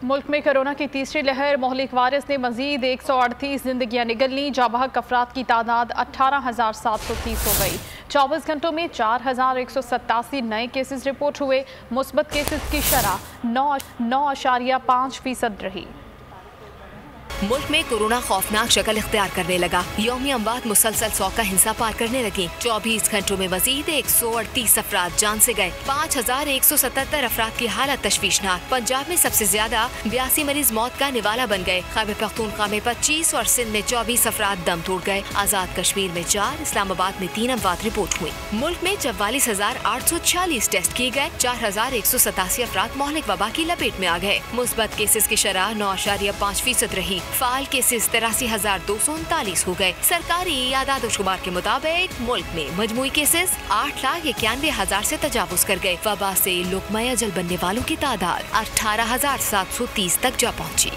मुल्क में कोरोना की तीसरी लहर मोहलिक वायरस ने मजीद 138 जिंदगियां निगल ली। जाबहक अफराद की तादाद 18,730 हो गई। 24 घंटों में 4,187 नए केसेस रिपोर्ट हुए। मुस्बत केसेस की शरह 9.5% रही। मुल्क में कोरोना खौफनाक शक्ल इख्तियार करने लगा। यौमी अमवात मुसलसल 100 का हिस्सा पार करने लगी। 24 घंटों में मजीद 138 अफराद जान से गए। 5,177 अफराद की हालत तशवीशनाक। पंजाब में सबसे ज्यादा 82 मरीज मौत का निवाला बन गए। खैबर पख्तूनख्वा में 25 और सिंध में 24 अफराद दम तोड़ गए। आजाद कश्मीर में 4, इस्लामाबाद में 3 अमवात रिपोर्ट हुई। मुल्क में 44,846 टेस्ट किए गए। 4,187 अफराद मोहलिक वबा की लपेट में आ गए। मुस्बत केसेस की शरह 9.5% रही। फाल केसेस 83,239 हो गए। सरकारी आदाद-ओ-शुमार के मुताबिक मुल्क में मजमूई केसेस 8,91,000 से तजावुज कर गए। वबा से लुक़मा-ए-अजल बनने वालों की तादाद 18,730 तक जा पहुंची।